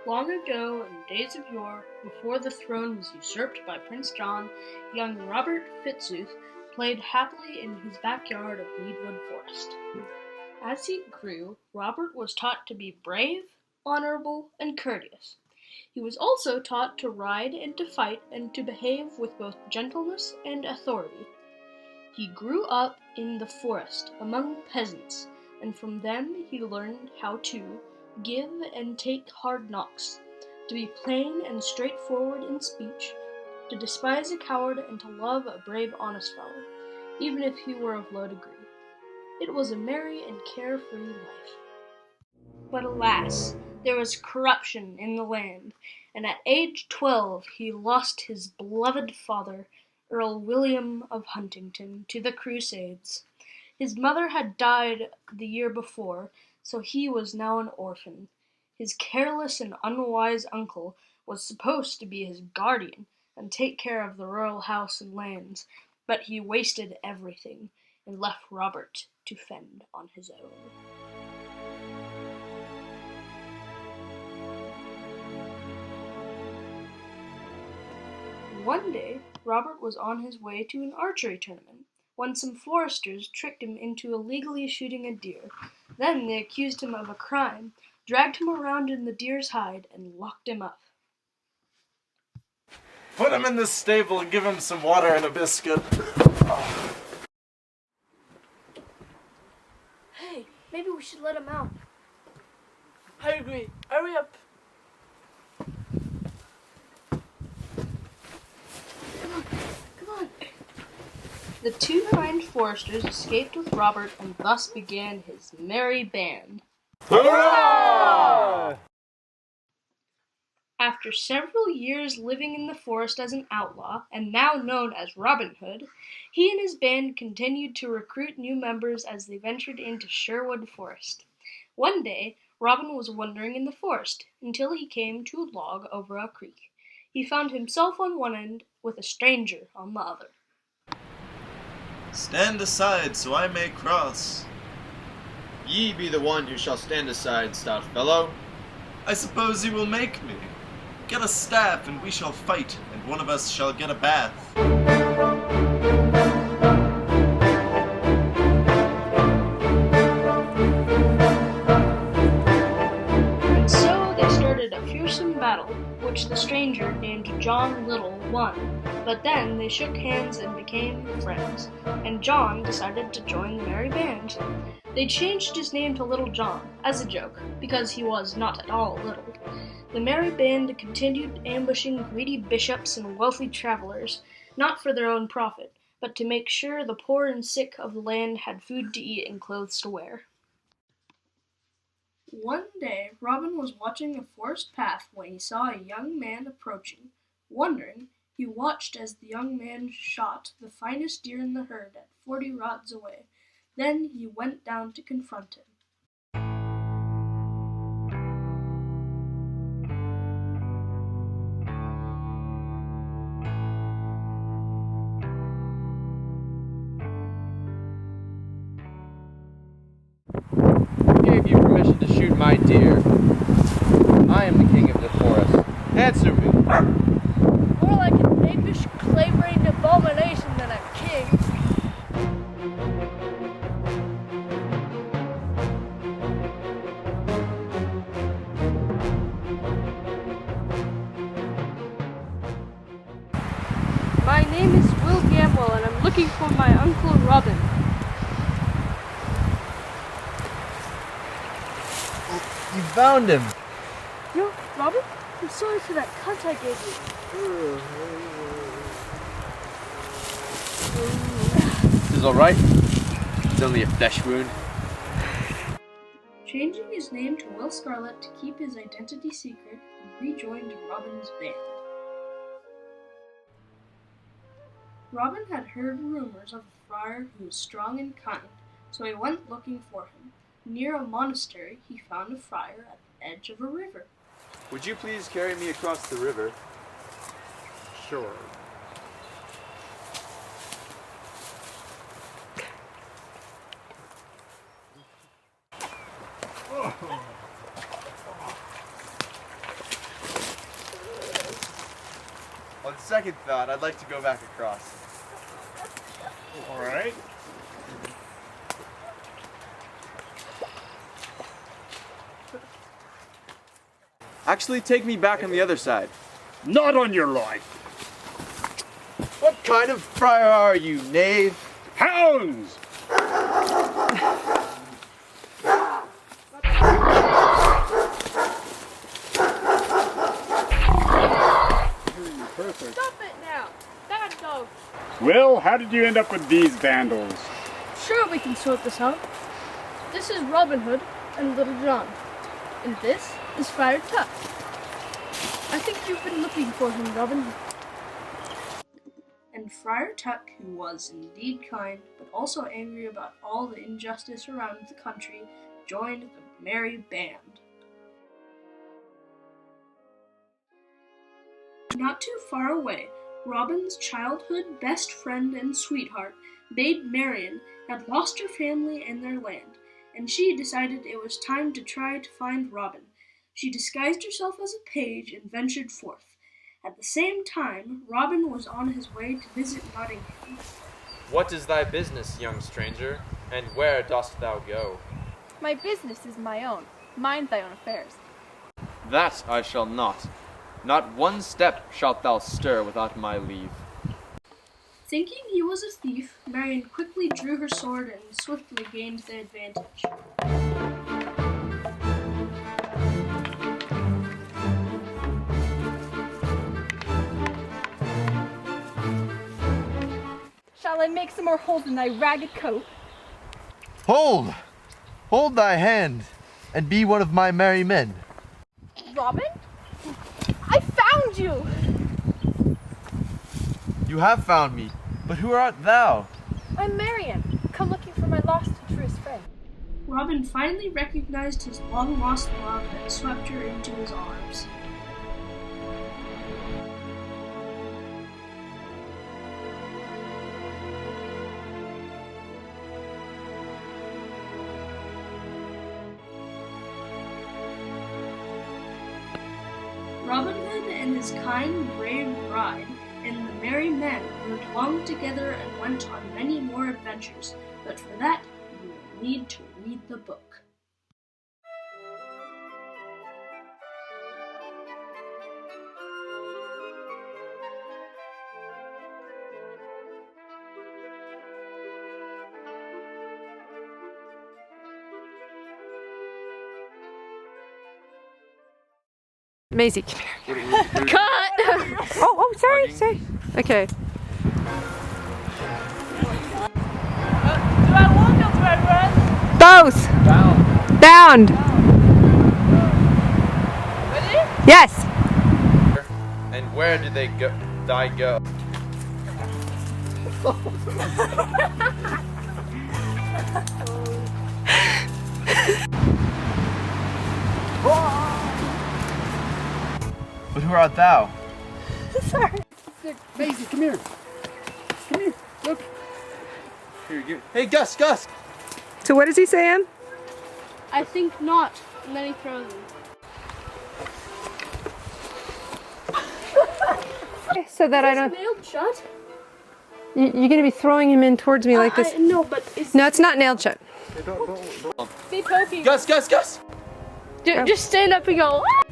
Long ago, in days of yore, before the throne was usurped by Prince John, young Robert Fitzooth played happily in his backyard of Weedwood Forest. As he grew, Robert was taught to be brave, honorable, and courteous. He was also taught to ride and to fight and to behave with both gentleness and authority. He grew up in the forest among peasants, and from them he learned how to give and take hard knocks, to be plain and straightforward in speech, to despise a coward and to love a brave honest fellow, even if he were of low degree. It was a merry and carefree life. But alas, there was corruption in the land, and at age 12 he lost his beloved father, Earl William of Huntingdon, to the Crusades. His mother had died the year before, so he was now an orphan. His careless and unwise uncle was supposed to be his guardian and take care of the royal house and lands, but he wasted everything and left Robert to fend on his own. One day, Robert was on his way to an archery tournament when some foresters tricked him into illegally shooting a deer. Then they accused him of a crime, dragged him around in the deer's hide, and locked him up. Put him in the stable and give him some water and a biscuit. Hey, maybe we should let him out. I agree. Hurry up. Come on. The two kind foresters escaped with Robert, and thus began his merry band. Hurrah! After several years living in the forest as an outlaw, and now known as Robin Hood, he and his band continued to recruit new members as they ventured into Sherwood Forest. One day, Robin was wandering in the forest until he came to a log over a creek. He found himself on one end with a stranger on the other. Stand aside so I may cross. Ye be the one who shall stand aside, stout fellow. I suppose you will make me. Get a staff and we shall fight, and one of us shall get a bath. And so they started a fearsome battle, which the stranger named John Little won. But then they shook hands and became friends, and John decided to join the merry band. They changed his name to Little John, as a joke, because he was not at all little. The merry band continued ambushing greedy bishops and wealthy travelers, not for their own profit, but to make sure the poor and sick of the land had food to eat and clothes to wear. One day, Robin was watching a forest path when he saw a young man approaching. Wondering, he watched as the young man shot the finest deer in the herd at 40 rods away. Then he went down to confront him. Who gave you permission to shoot my deer? I am the king of the forest. Answer me. More like an apish, clay-brained abomination than a king. My name is Will Gamwell, and I'm looking for my Uncle Robin. You found him. Yo, Robert, I'm sorry for that cut I gave you. This is alright. It's only a flesh wound. Changing his name to Will Scarlet to keep his identity secret, he rejoined Robin's band. Robin had heard rumors of a friar who was strong and kind, so he went looking for him. Near a monastery, he found a friar at the edge of a river. Would you please carry me across the river? Sure. second thought, I'd like to go back across. All right. Actually, take me back on the other side. Not on your life. What kind of friar are you, knave? Hounds! Perfect. Stop it now! Bad dog! Well, how did you end up with these vandals? Sure, we can sort this out. This is Robin Hood and Little John. And this is Friar Tuck. I think you've been looking for him, Robin. And Friar Tuck, who was indeed kind, but also angry about all the injustice around the country, joined the merry band. Not too far away, Robin's childhood best friend and sweetheart, Maid Marian, had lost her family and their land, and she decided it was time to try to find Robin. She disguised herself as a page and ventured forth. At the same time, Robin was on his way to visit Nottingham. What is thy business, young stranger, and where dost thou go? My business is my own. Mind thy own affairs. That I shall not. Not one step shalt thou stir without my leave. Thinking he was a thief, Marian quickly drew her sword and swiftly gained the advantage. Shall I make some more holes in thy ragged coat? Hold! Hold thy hand, and be one of my merry men. Robin? I found you! You have found me, but who art thou? I'm Marian, come looking for my lost and truest friend. Robin finally recognized his long-lost love and swept her into his arms. Robin Hood and his kind, brave bride and the merry men lived long together and went on many more adventures, but for that you will need to read the book. Maisie, come here. Cut! Oh, sorry. Okay. Do I walk up to my friend? Both. Bound. Ready? Yes. And where did they go? Thy go? But who art thou? Sorry. Maisie, come here. Come here. Look. Here, hey, Gus! So what does he say, Em? I think not. And then he throws him. So that I don't. Nailed shut? You're going to be throwing him in towards me like this. No, but it's No, it's not nailed shut. Be poking. Gus! Just stand up and go. "Ah!"